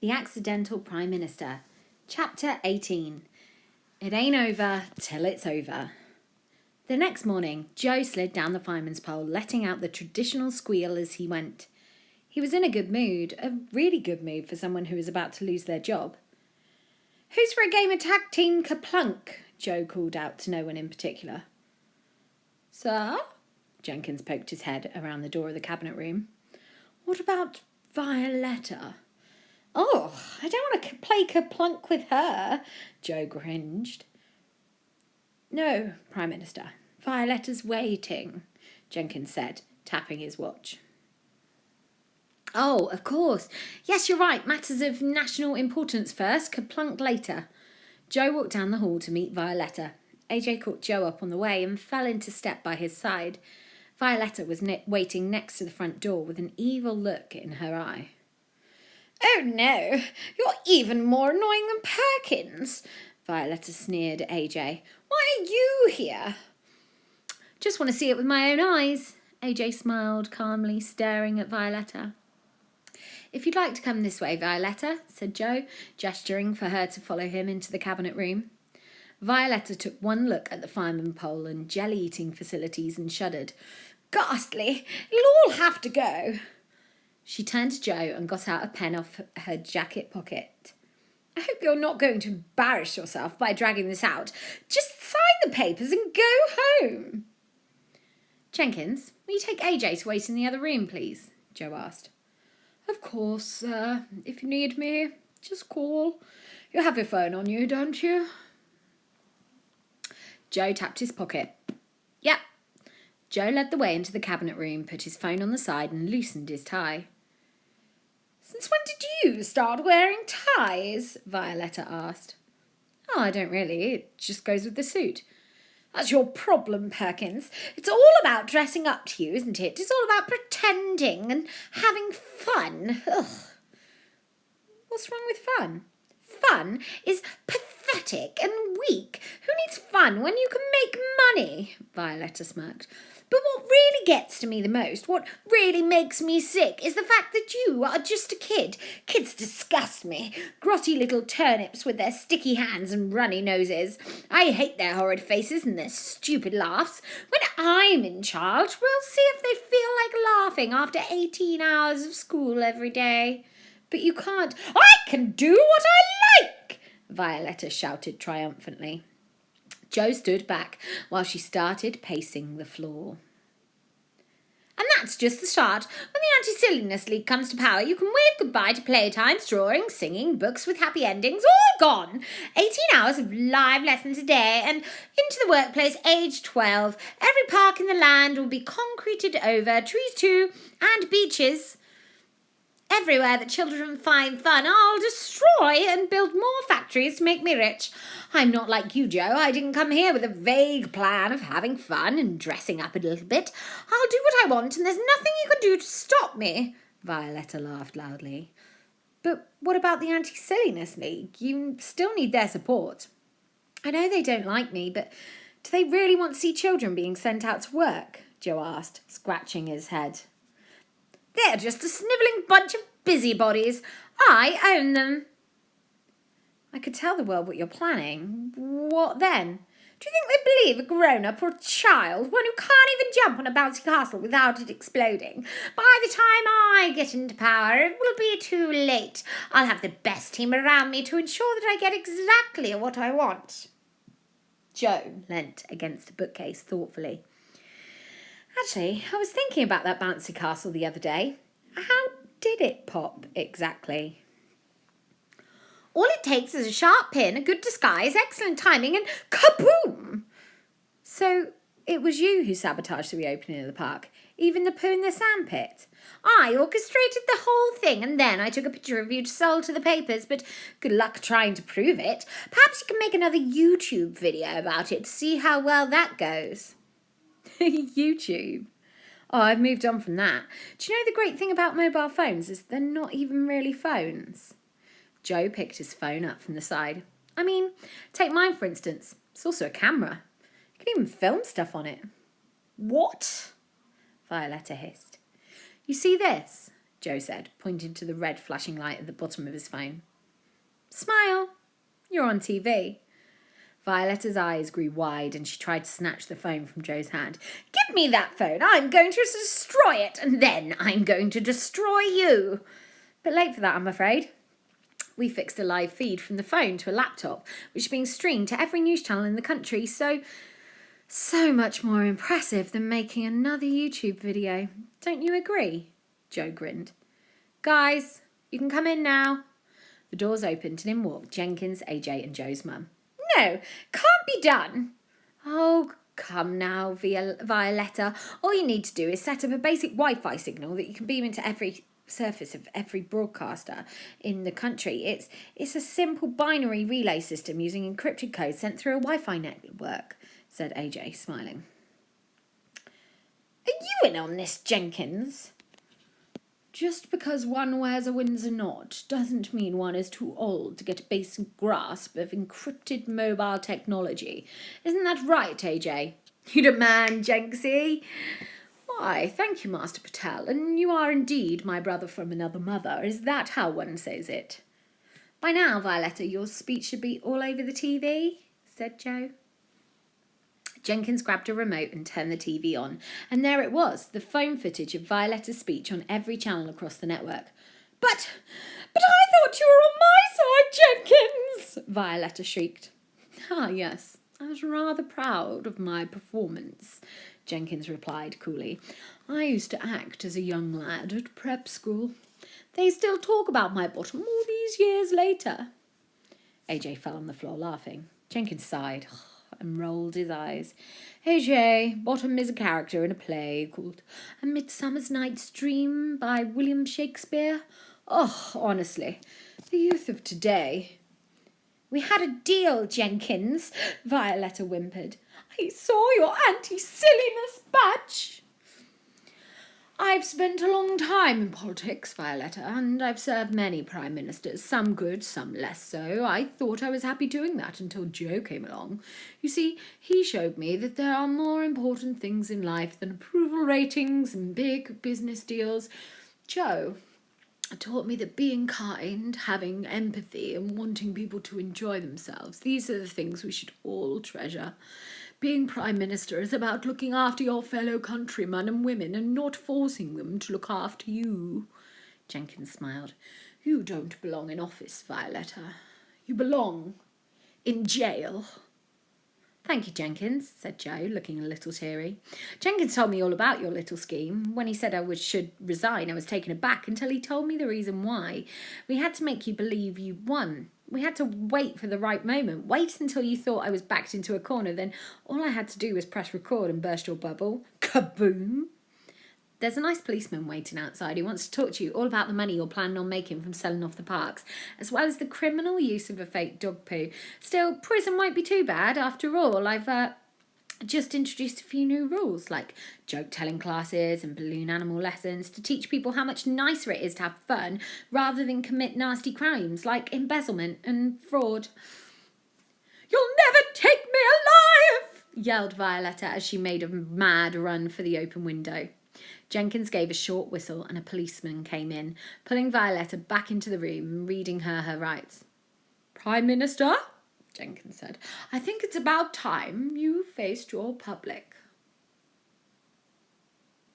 The Accidental Prime Minister. Chapter 18. It ain't over till it's over. The next morning, Joe slid down the fireman's pole, letting out the traditional squeal as he went. He was in a good mood, a really good mood for someone who was about to lose their job. "Who's for a game of tag team Kaplunk?" Joe called out to no one in particular. "Sir?" Jenkins poked his head around the door of the cabinet room. "What about Violetta?" "Oh, I don't want to play Kaplunk with her," Joe cringed. "No, Prime Minister, Violetta's waiting," Jenkins said, tapping his watch. "Oh, of course. Yes, you're right. Matters of national importance first, Kaplunk later." Joe walked down the hall to meet Violetta. AJ caught Joe up on the way and fell into step by his side. Violetta was waiting next to the front door with an evil look in her eye. "Oh no, you're even more annoying than Perkins," Violetta sneered at AJ. "Why are you here?" "Just want to see it with my own eyes." AJ smiled calmly, staring at Violetta. "If you'd like to come this way, Violetta," said Joe, gesturing for her to follow him into the cabinet room. Violetta took one look at the fireman pole and jelly-eating facilities and shuddered. "Ghastly! It'll all have to go." She turned to Joe and got out a pen off her jacket pocket. "I hope you're not going to embarrass yourself by dragging this out. Just sign the papers and go home." "Jenkins, will you take AJ to wait in the other room, please?" Joe asked. "Of course, sir. If you need me, just call. You have your phone on you, don't you?" Joe tapped his pocket. "Yep." Joe led the way into the cabinet room, put his phone on the side and loosened his tie. "Since when did you start wearing ties?" Violetta asked. "Oh, I don't really. It just goes with the suit." "That's your problem, Perkins. It's all about dressing up to you, isn't it? It's all about pretending and having fun." Ugh. "What's wrong with fun?" "Fun is pathetic and weak. Who needs fun when you can make money?" Violetta smirked. "But what really gets to me the most, what really makes me sick, is the fact that you are just a kid. Kids disgust me. Grotty little turnips with their sticky hands and runny noses. I hate their horrid faces and their stupid laughs. When I'm in charge, we'll see if they feel like laughing after 18 hours of school every day." "But you can't." "I can do what I like!" Violetta shouted triumphantly. Joe stood back while she started pacing the floor. "And that's just the start. When the Anti-Silliness League comes to power, you can wave goodbye to playtimes, drawing, singing, books with happy endings, all gone. 18 hours of live lessons a day and into the workplace age 12. Every park in the land will be concreted over, trees too, and beaches. Everywhere that children find fun, I'll destroy and build more factories to make me rich. I'm not like you, Joe. I didn't come here with a vague plan of having fun and dressing up a little bit. I'll do what I want, and there's nothing you can do to stop me." Violetta laughed loudly. "But what about the Anti-Silliness League? You still need their support." "I know they don't like me, but do they really want to see children being sent out to work?" Joe asked, scratching his head. "They're just a snivelling bunch of busybodies. I own them." "I could tell the world what you're planning. What then?" "Do you think they believe a grown-up or a child, one who can't even jump on a bouncy castle without it exploding? By the time I get into power, it will be too late. I'll have the best team around me to ensure that I get exactly what I want." Joe leant against a bookcase thoughtfully. "Actually, I was thinking about that bouncy castle the other day. How did it pop exactly?" "All it takes is a sharp pin, a good disguise, excellent timing, and kaboom!" "So it was you who sabotaged the reopening of the park? Even the poo in the sandpit?" "I orchestrated the whole thing, and then I took a picture of you to sell to the papers, but good luck trying to prove it. Perhaps you can make another YouTube video about it to see how well that goes." YouTube? Oh, I've moved on from that. Do you know the great thing about mobile phones is they're not even really phones? Joe picked his phone up from the side. I mean, take mine for instance. It's also a camera. You can even film stuff on it. "What?" Violetta hissed. "You see this?" Joe said, pointing to the red flashing light at the bottom of his phone. Smile. You're on TV. Violetta's eyes grew wide and she tried to snatch the phone from Joe's hand. Give me that phone. I'm going to destroy it, and then I'm going to destroy you. But late for that, I'm afraid. We fixed a live feed from the phone to a laptop, which is being streamed to every news channel in the country, so much more impressive than making another YouTube video. Don't you agree? Joe grinned. Guys, you can come in now. The doors opened and in walked Jenkins, AJ and Joe's mum. No, can't be done. Oh, come now, Violetta. All you need to do is set up a basic Wi-Fi signal that you can beam into every surface of every broadcaster in the country. It's a simple binary relay system using encrypted code sent through a Wi-Fi network, said AJ, smiling. Are you in on this, Jenkins? Just because one wears a Windsor knot doesn't mean one is too old to get a basic grasp of encrypted mobile technology. Isn't that right, AJ? You demand, Jenksy. Why, thank you, Master Patel, and you are indeed my brother from another mother. Is that how one says it? By now, Violetta, your speech should be all over the TV, said Joe. Jenkins grabbed a remote and turned the TV on, and there it was, the phone footage of Violetta's speech on every channel across the network. But I thought you were on my side, Jenkins, Violetta shrieked. Ah, yes, I was rather proud of my performance, Jenkins replied coolly. I used to act as a young lad at prep school. They still talk about my bottom all these years later. AJ fell on the floor laughing. Jenkins sighed and rolled his eyes. AJ, Bottom is a character in a play called A Midsummer's Night's Dream by William Shakespeare. Oh, honestly, the youth of today. We had a deal, Jenkins, Violetta whimpered. I saw your anti-silliness badge. I've spent a long time in politics, Violetta, and I've served many prime ministers, some good, some less so. I thought I was happy doing that until Joe came along. You see, he showed me that there are more important things in life than approval ratings and big business deals. Joe taught me that being kind, having empathy, and wanting people to enjoy themselves, these are the things we should all treasure. Being Prime Minister is about looking after your fellow countrymen and women and not forcing them to look after you. Jenkins smiled. You don't belong in office, Violetta. You belong in jail. Thank you, Jenkins, said Joe, looking a little teary. Jenkins told me all about your little scheme. When he said should resign, I was taken aback until he told me the reason why. We had to make you believe you won. We had to wait for the right moment. Wait until you thought I was backed into a corner. Then all I had to do was press record and burst your bubble. Kaboom! There's a nice policeman waiting outside who wants to talk to you all about the money you're planning on making from selling off the parks, as well as the criminal use of a fake dog poo. Still, prison won't be too bad. After all, I've just introduced a few new rules, like joke-telling classes and balloon animal lessons to teach people how much nicer it is to have fun rather than commit nasty crimes like embezzlement and fraud. You'll never take me alive, yelled Violetta as she made a mad run for the open window. Jenkins gave a short whistle and a policeman came in, pulling Violetta back into the room and reading her rights. Prime Minister, Jenkins said, I think it's about time you faced your public.